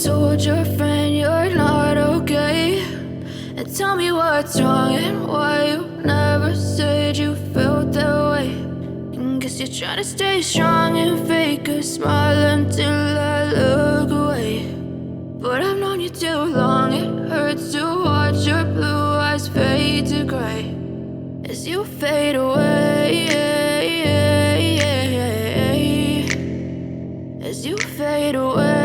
told your friend you're not okay, and tell me what's wrong and why you never said you felt that way. And guess you're trying to stay strong and fake a smile until I look away. But I've known you too long, it hurts to watch your blue eyes fade to gray as you fade away, as you fade away.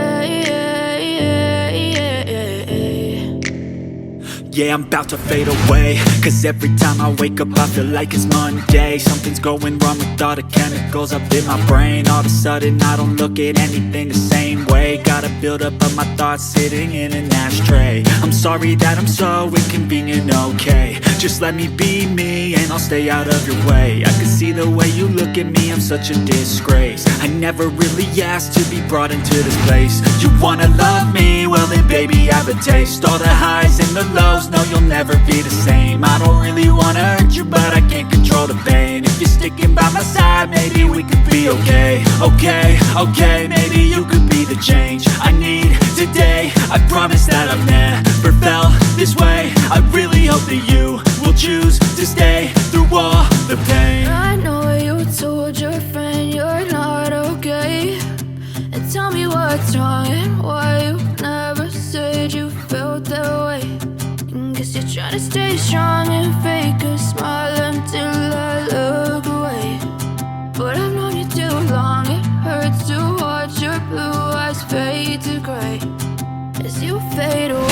Yeah, I'm about to fade away, cause every time I wake up I feel like it's Monday. Something's going wrong with all the chemicals up in my brain. All of a sudden I don't look at anything the same way. Gotta build up of my thoughts sitting in an ashtray. I'm sorry that I'm so inconvenient, okay. Just let me be me and I'll stay out of your way. I can see the way you look at me, I'm such a disgrace. I never really asked to be brought into this place. You wanna love me? Well then baby I have a taste. All the highs and the lows, no you'll never be the same. I don't really wanna hurt you but I can't control the pain. If you're sticking by my side maybe we could be okay. Okay, maybe you could be the change I need today. I promise that I've never felt this way. I really hope that you will choose to stay through all the pain. I know you told your friend you're not okay, and tell me what's wrong and why you never said you felt that way. And guess you're trying to stay strong and fake a smile until I look away. But I've known you too long, it hurts to watch your blue eyes fade to gray as you fade away,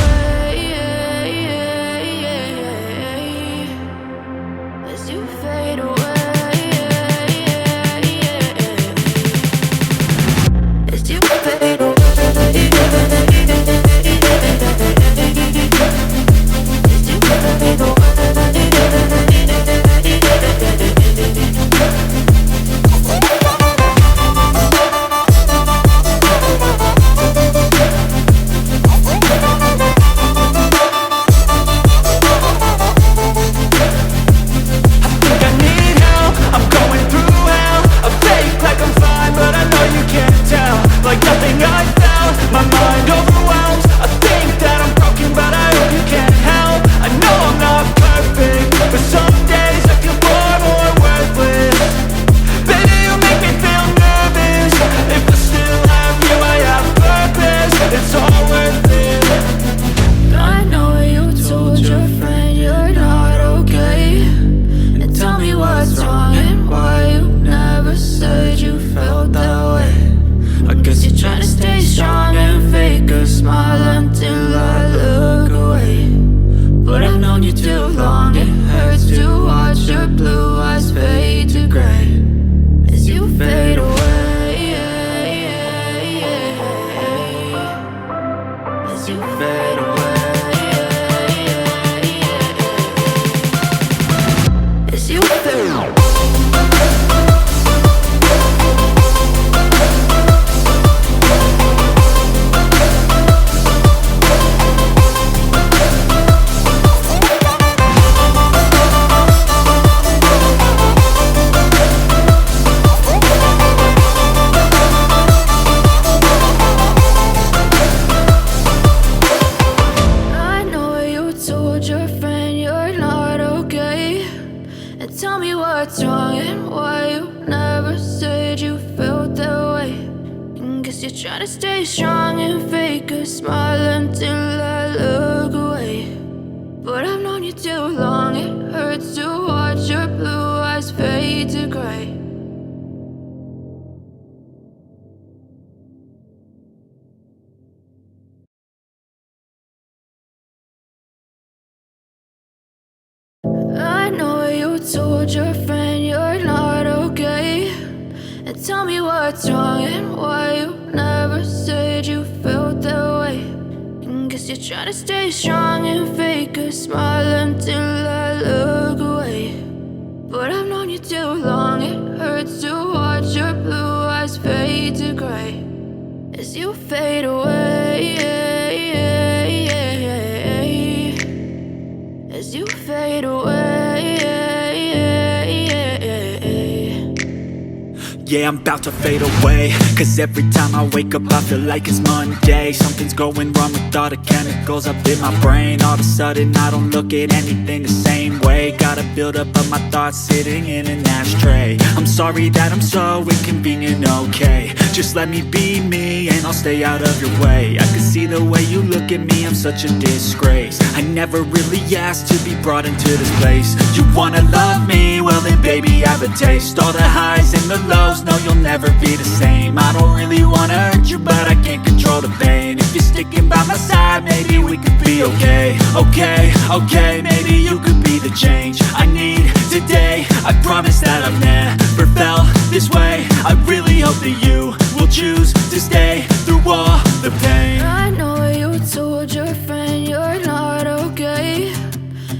as you fade away, as you fade away. I know you told your friend you're not okay, and tell me what's wrong and why you never said you felt that way. And guess you're trying to stay strong and fake a smile until I look away. But I've known you too long, it hurts to watch your blue eyes fade to gray as you fade away, as you fade away. yeah, I'm about to fade away. Cause every time I wake up I feel like it's Monday. Something's going wrong with all the chemicals up in my brain. All of a sudden I don't look at anything the same way. Got a buildup of my thoughts sitting in an ashtray. I'm sorry that I'm so inconvenient, okay. Just let me be me and I'll stay out of your way. I can see the way you look at me, I'm such a disgrace. I never really asked to be brought into this place. You wanna love me? Well then baby I have a taste. All the highs and the lows, no you'll never be the same. I don't really wanna hurt you but I can't control the pain. If you're sticking by my side maybe we could be okay. Okay, maybe you could be the change I need today. I promise that I've never felt this way. I really hope that you will choose to stay through all the pain. I know you told your friend you're not okay,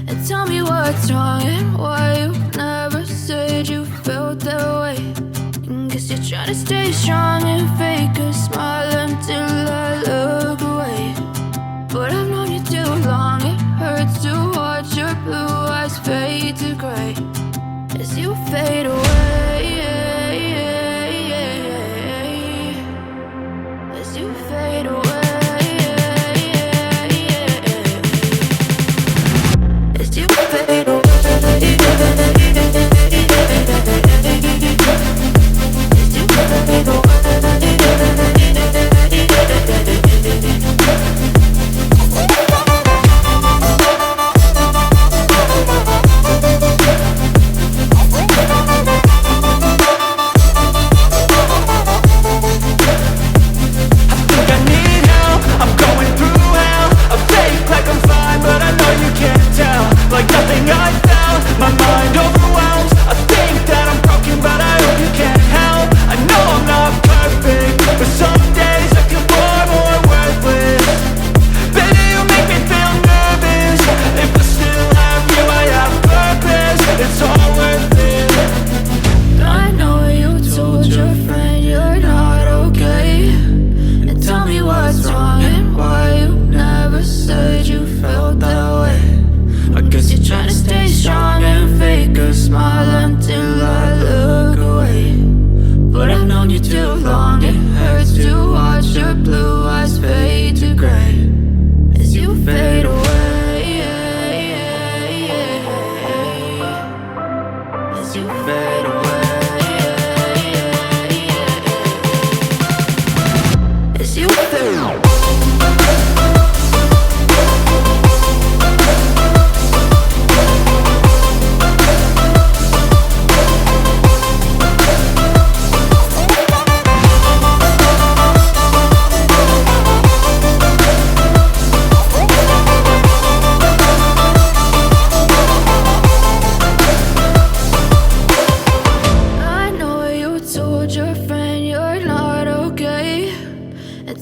and tell me what's wrong and why you never said you felt that way. Guess you're trying to stay strong and fake a smile until I look away. But I've known you too long, it hurts to watch your blue eyes fade to gray as you fade away. As you fade away. As you fade away.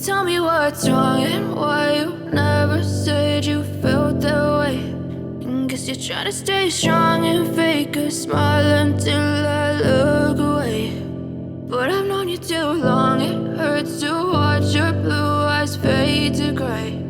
Tell me what's wrong and why you never said you felt that way. Guess you're trying to stay strong and fake a smile until I look away. But I've known you too long, it hurts to watch your blue eyes fade to gray